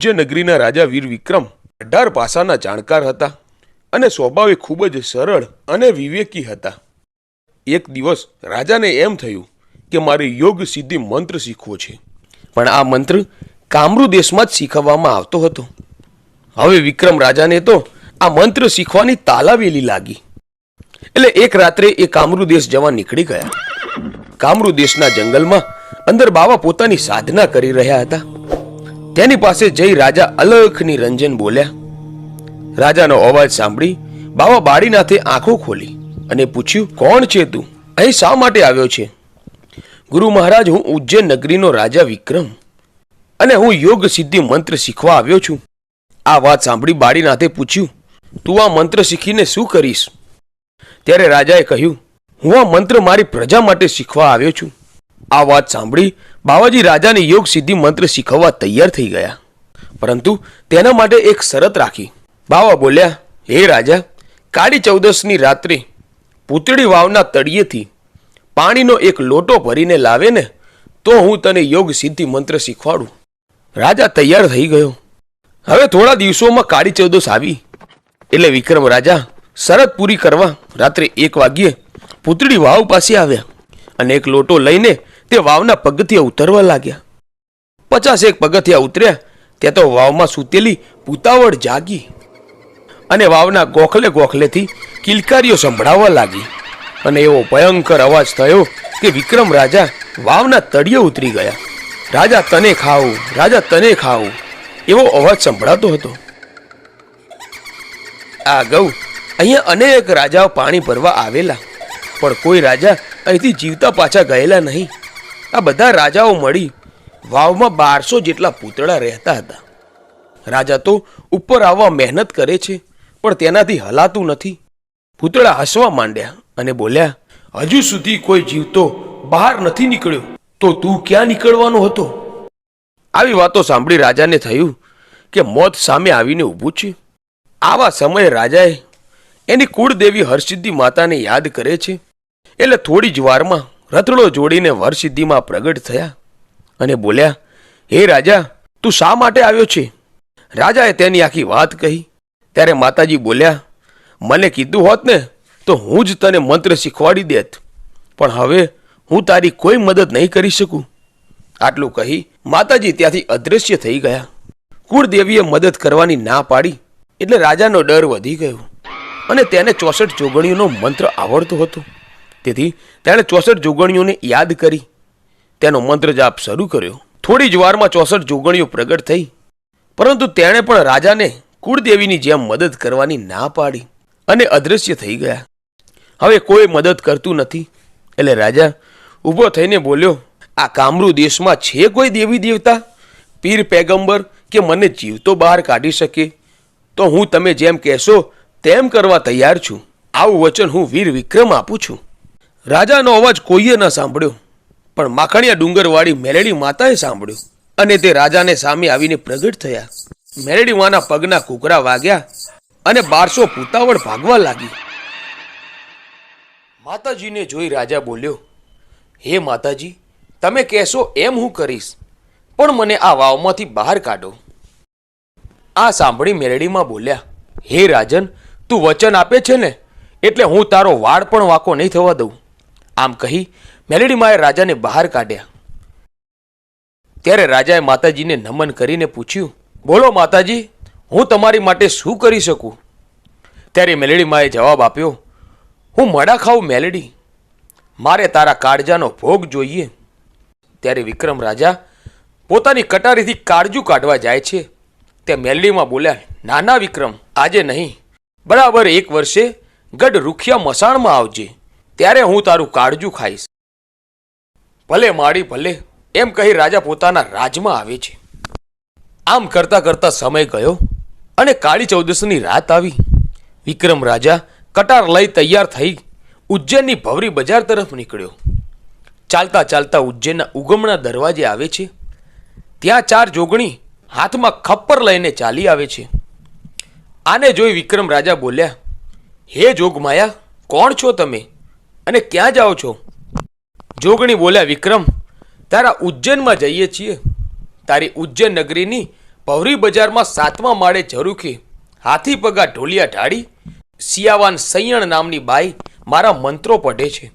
જે નગરીના રાજા વીર વિક્રમ 18 પાસાના જાણકાર હતા અને સ્વભાવે ખૂબ જ સરળ અને વિવેકી હતા. એક દિવસ રાજાને એમ થયું કે મારે યોગ સિદ્ધિ મંત્ર શીખવો છે, પણ આ મંત્ર કામરૂ દેશમાં જ શીખવવામાં આવતો હતો. હવે વિક્રમ રાજાને તો આ મંત્ર શીખવાની તાલાવેલી લાગી. એટલે એક રાત્રે એ કામરૂ દેશ જવા નીકળી ગયા. કામરૂ દેશના જંગલમાં અંદર બાવા પોતાની સાધના કરી રહ્યા હતા. તેની પાસે જઈ રાજા અલખ નિરંજન બોલ્યા. રાજાનો અવાજ સાંભળી બાવા બાળીનાથે આંખો ખોલી અને પૂછ્યું, કોણ છે તું? અહીં શા માટે આવ્યો છે? ગુરુ મહારાજ, હું ઉજ્જૈન નગરીનો રાજા વિક્રમ અને હું યોગ સિદ્ધિ મંત્ર શીખવા આવ્યો છું. આ વાત સાંભળી બાળીનાથે પૂછ્યું, તું આ મંત્ર શીખીને શું કરીશ? ત્યારે રાજાએ કહ્યું, હું આ મંત્ર મારી પ્રજા માટે શીખવા આવ્યો છું. આ વાત સાંભળી બાવાજી રાજાને યોગ સિદ્ધિ મંત્ર શીખવવા તૈયાર થઈ ગયા, પરંતુ તેના માટે એક શરત રાખી. બાવા બોલ્યા, હે રાજા, કાળી ચૌદસની રાત્રે પૂતળી વાવના તળિયેથી પાણીનો એક લોટો ભરીને લાવે ને તો હું તને યોગ સિદ્ધિ મંત્ર શીખવાડું. રાજા તૈયાર થઈ ગયો. હવે થોડા દિવસોમાં કાળી ચૌદસ આવી એટલે વિક્રમ રાજા શરત પૂરી કરવા રાત્રે 1 વાગ્યે પૂતળી વાવ પાસે આવ્યા અને એક લોટો લઈને તે વાવના પગથિયા ઉતરવા લાગ્યા. 51 પગથિયા ઉતર્યા ત્યાં તો વાવમાં સૂતેલી પૂતાવળ જાગી અને વાવના ગોખલે ગોખલેથી કિલકારીઓ સંભળાવવા લાગી અને એવો ભયંકર અવાજ થયો કે વિક્રમ રાજા વાવના તળિયે ઉતરી ગયા. રાજા તને ખાવું, રાજા તને ખાવું એવો અવાજ સંભળાતો હતો. આ ગૌ અહીંયા અનેક રાજાઓ પાણી ભરવા આવેલા, પણ કોઈ રાજા અહીંથી જીવતા પાછા ગયેલા નહીં. આ બધા રાજાઓ મળી વાવમાં 1200 જેટલા પૂતળા રહેતા હતા. રાજા તો ઉપર આવવા મહેનત કરે છે, પણ તેનાથી હલાતું નથી. પૂતળા હસવા માંડ્યા અને બોલ્યા, હજુ સુધી કોઈ જીવતો બહાર નથી નીકળ્યો, તો તું ક્યાં નીકળવાનો હતો? આવી વાતો સાંભળી રાજાને થયું કે મોત સામે આવીને ઊભું છે. આવા સમયે રાજાએ એની કુળદેવી હરસિદ્ધિ માતાને યાદ કરે છે. એટલે થોડી જ વારમાં રથડો જોડીને વરસિદ્ધિમાં પ્રગટ થયા અને બોલ્યા, હે રાજા, તું શા માટે આવ્યો છે? રાજાએ તેની આખી વાત કહી. ત્યારે માતાજી બોલ્યા, મને કીધું હોત ને તો હું જ તને મંત્ર શીખવાડી દેત, પણ હવે હું તારી કોઈ મદદ નહીં કરી શકું. આટલું કહી માતાજી ત્યાંથી અદૃશ્ય થઈ ગયા. કુળદેવીએ મદદ કરવાની ના પાડી એટલે રાજાનો ડર વધી ગયો અને તેને 64 જોગણીઓનો મંત્ર આવડતો હતો. તેથી તેણે 64 જોગણીઓને યાદ કરી તેનો મંત્ર જાપ શરૂ કર્યો. થોડી જ વારમાં 64 જોગણીઓ પ્રગટ થઈ, પરંતુ તેણે પણ રાજાને કુળદેવીની જેમ મદદ કરવાની ના પાડી અને અદૃશ્ય થઈ ગયા. હવે કોઈ મદદ કરતું નથી એટલે રાજા ઊભો થઈને બોલ્યો, આ કામરૂ દેશમાં છે કોઈ દેવી દેવતા, પીર પેગંબર કે મને જીવતો બહાર કાઢી શકે? તો હું તમે જેમ કહેશો તેમ કરવા તૈયાર છું. આવું વચન હું વીર વિક્રમ આપું છું. રાજાનો અવાજ કોઈએ ન સાંભળ્યો, પણ માખણિયા ડુંગરવાળી મેલેડી માતાએ સાંભળ્યો અને તે રાજાને સામે આવીને પ્રગટ થયા. મેલેડી માના પગના કૂકરા વાગ્યા અને 1200 પૂતાવળ ભાગવા લાગી. માતાજીને જોઈ રાજા બોલ્યો, હે માતાજી, તમે કહેશો એમ હું કરીશ, પણ મને આ વાવમાંથી બહાર કાઢો. આ સાંભળી મેલેડીમાં બોલ્યા, હે રાજન, તું વચન આપે છે ને એટલે હું તારો વાળ પણ વાંકો નહીં થવા દઉં. આમ કહી મેલેડીમાએ રાજાને બહાર કાઢ્યા. ત્યારે રાજાએ માતાજીને નમન કરીને પૂછ્યું, બોલો માતાજી, હું તમારી માટે શું કરી શકું? ત્યારે મેલેડીમાએ જવાબ આપ્યો, હું મડા ખાઉં મેલેડી, મારે તારા કાળજાનો ભોગ જોઈએ. ત્યારે વિક્રમ રાજા પોતાની કટારીથી કાળજું કાઢવા જાય છે તે મેલેડીમાં બોલ્યા, નાના વિક્રમ, આજે નહીં, બરાબર 1 વર્ષે ગઢ રૂખિયા મસાણમાં આવજે, ત્યારે હું તારું કાળજું ખાઈશ. ભલે માળી ભલે, એમ કહી રાજા પોતાના રાજમાં આવે છે. આમ કરતા કરતા સમય ગયો અને કાળી ચૌદસની રાત આવી. વિક્રમ રાજા કટાર લઈ તૈયાર થઈ ઉજ્જૈનની ભવરી બજાર તરફ નીકળ્યો. ચાલતા ચાલતા ઉજ્જૈનના ઉગમણા દરવાજે આવે છે. ત્યાં 4 જોગણી હાથમાં ખપ્પર લઈને ચાલી આવે છે. આને જોઈ વિક્રમ રાજા બોલ્યા, હે જોગમાયા, કોણ છો તમે અને ક્યાં જાઓ છો? જોગણી બોલ્યા, વિક્રમ, તારા ઉજ્જૈનમાં જઈએ છીએ. તારી ઉજ્જૈન નગરીની પૌરી બજારમાં 7મા માળે ઝરૂખે હાથી પગા ઢોલિયા ઢાળી સિયાવાન સૈયણ નામની બાઈ મારા મંત્રો પઢે છે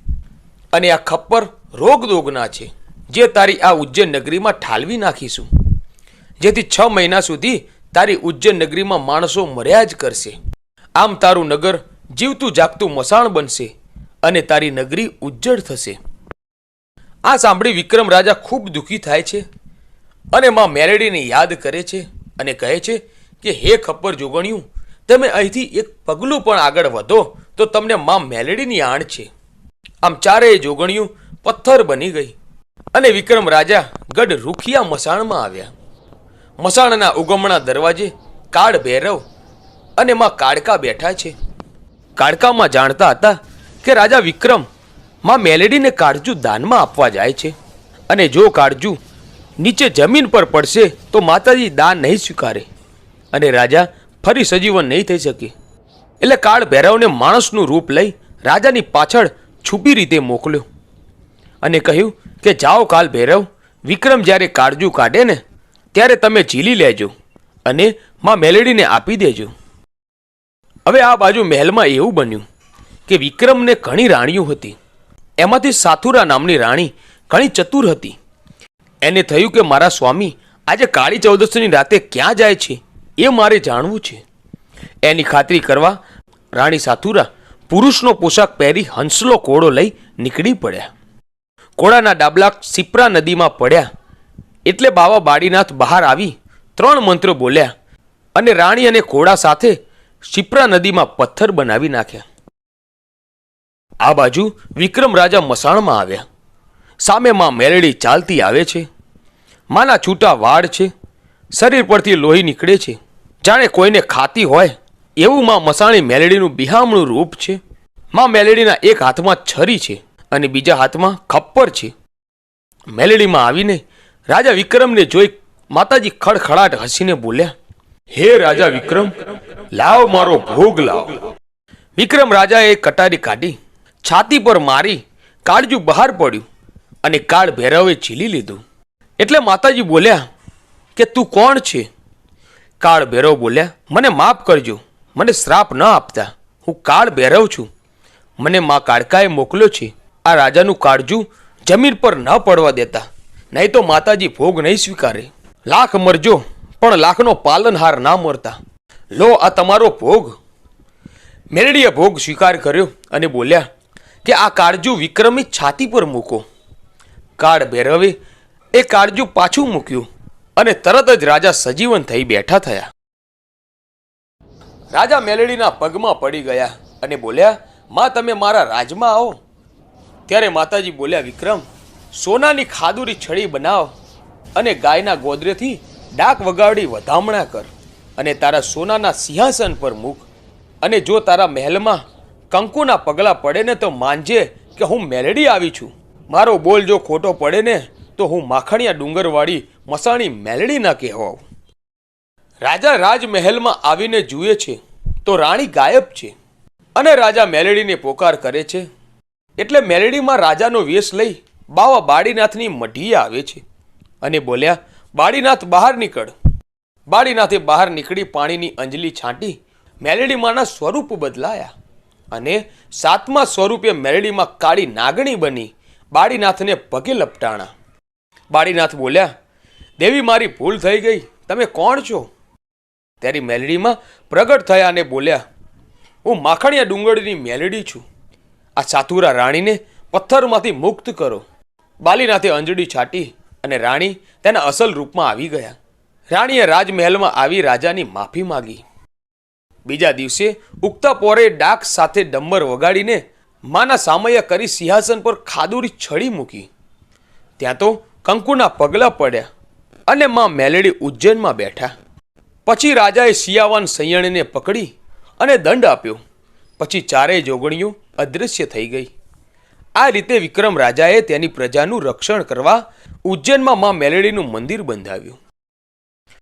અને આ ખપ્પર રોગદોગના છે, જે તારી આ ઉજ્જૈન નગરીમાં ઠાલવી નાખીશું, જેથી 6 મહિના સુધી તારી ઉજ્જૈન નગરીમાં માણસો મર્યા જ કરશે. આમ તારું નગર જીવતું જાગતું મસાણ બનશે અને તારી નગરી ઉજ્જડ થશે. આ સાંભળી વિક્રમ રાજા ખૂબ દુઃખી થાય છે અને માં મેલડીને યાદ કરે છે અને કહે છે કે હે ખપ્પર જોગણિયું, તમે અહીંથી એક પગલું પણ આગળ વધો તો તમને માં મેલડીની આણ છે. આમ ચારેય જોગણિયું પથ્થર બની ગઈ અને વિક્રમ રાજા ગઢ રૂખિયા મસાણમાં આવ્યા. મસાણના ઉગમણા દરવાજે કાળ ભૈરવ અને માં કાળકા બેઠા છે. કાળકામાં જાણતા હતા કે રાજા વિક્રમ માં મેલેડીને કાળજુ દાનમાં આપવા જાય છે અને જો કાળજુ નીચે જમીન પર પડશે તો માતાજી દાન નહીં સ્વીકારે અને રાજા ફરી સજીવન નહીં થઈ શકે. એટલે કાળ ભૈરવને માણસનું રૂપ લઈ રાજાની પાછળ છુપી રીતે મોકલ્યો અને કહ્યું કે જાઓ કાળ ભૈરવ, વિક્રમ જ્યારે કાળજુ કાઢે ને ત્યારે તમે ઝીલી લેજો અને માં મેલેડીને આપી દેજો. હવે આ બાજુ મહેલમાં એવું બન્યું કે વિક્રમને ઘણી રાણીઓ હતી. એમાંથી સાથુરા નામની રાણી ઘણી ચતુર હતી. એને થયું કે મારા સ્વામી આજે કાળી ચૌદસની રાતે ક્યાં જાય છે એ મારે જાણવું છે. એની ખાતરી કરવા રાણી સાથુરા પુરુષનો પોશાક પહેરી હંસલો ઘોડો લઈ નીકળી પડ્યા. ઘોડાના ડાબલા સિપ્રા નદીમાં પડ્યા એટલે બાવા બાળીનાથ બહાર આવી 3 મંત્ર બોલ્યા અને રાણી અને ઘોડા સાથે સિપ્રા નદીમાં પથ્થર બનાવી નાખ્યા. આ બાજુ વિક્રમ રાજા મસાણમાં આવ્યા. સામે માં મેલડી ચાલતી આવે છે. માના છૂટા વાળ છે, શરીર પરથી લોહી નીકળે છે, જાણે કોઈને ખાતી હોય એવું માં મસાણી મેલડીનું બિહામણું રૂપ છે. માં મેલડીના એક હાથમાં છરી છે અને બીજા હાથમાં ખપ્પર છે. મેલડીમાં આવીને રાજા વિક્રમને જોઈ માતાજી ખડખડાટ હસીને બોલ્યા, હે રાજા વિક્રમ, લાવ મારો ભોગ લાવ. વિક્રમ રાજાએ કટારી કાઢી છાતી પર મારી કાળજુ બહાર પડ્યું અને કાળ ભૈરવે ઝીલી લીધું. એટલે માતાજી બોલ્યા કે તું કોણ છે? કાળ ભૈરવ બોલ્યા, મને માફ કરજો, મને શ્રાપ ન આપતા, હું કાળ ભૈરવ છું. મને મા કાળકાએ મોકલ્યો છે આ રાજાનું કાળજુ જમીન પર ન પડવા દેતા, નહીં તો માતાજી ભોગ નહીં સ્વીકારે. લાખ મરજો પણ લાખનો પાલનહાર ના મરતા. લો આ તમારો ભોગ. મેલડીએ ભોગ સ્વીકાર કર્યો અને બોલ્યા કે આ કાળજુ વિક્રમની છાતી પર મૂકો. કાળ ભૈરવે એ કાળજુ પાછું મૂક્યું અને તરત જ રાજા સજીવન થઈ બેઠા થયા. રાજા મેલડીના પગમાં પડી ગયા અને બોલ્યા, માં તમે મારા રાજમાં આવો. ત્યારે માતાજી બોલ્યા, વિક્રમ, સોનાની ખાદુરી છડી બનાવ અને ગાયના ગોદરેથી ડાક વગાડી વધામણા કર અને તારા સોનાના સિંહાસન પર મૂક. અને જો તારા મહેલમાં કંકુના પગલાં પડે ને તો માનજે કે હું મેલડી આવી છું. મારો બોલ જો ખોટો પડે ને તો હું માખણિયા ડુંગરવાળી મસાણી મેલડી ના કહેવાઉં. રાજા રાજમહેલમાં આવીને જુએ છે તો રાણી ગાયબ છે અને રાજા મેલડીને પોકાર કરે છે. એટલે મેલડીમાં રાજાનો વેશ લઈ બાવા બાળીનાથની મઢીએ આવે છે અને બોલ્યા, બાળીનાથ બહાર નીકળ. બાળીનાથે બહાર નીકળી પાણીની અંજલી છાંટી મેલડીમાંના સ્વરૂપ બદલાયા અને 7મા સ્વરૂપે મેલડીમાં કાળી નાગણી બની બાળીનાથને પગે લપટાણા. બાળીનાથ બોલ્યા, દેવી મારી ભૂલ થઈ ગઈ, તમે કોણ છો? ત્યારે મેલડીમાં પ્રગટ થયા અને બોલ્યા, હું માખણિયા ડુંગરની મેલડી છું. આ સાતુરા રાણીને પથ્થરમાંથી મુક્ત કરો. બાલીનાથે અંજળી છાટી અને રાણી તેના અસલ રૂપમાં આવી ગયા. રાણીએ રાજમહેલમાં આવી રાજાની માફી માગી. બીજા દિવસે ઉગતા પોરે ડાક સાથે ડમ્બર વગાડીને માના સામૈયા કરી સિંહાસન પર ખાદુરી છડી મૂકી. ત્યાં તો કંકુના પગલાં પડ્યા અને માં મેલડી ઉજ્જૈનમાં બેઠા. પછી રાજાએ સિયાવાન સૈયણને પકડી અને દંડ આપ્યો. પછી ચારેય જોગણીઓ અદૃશ્ય થઈ ગઈ. આ રીતે વિક્રમ રાજાએ તેની પ્રજાનું રક્ષણ કરવા ઉજ્જૈનમાં માં મેલડીનું મંદિર બંધાવ્યું.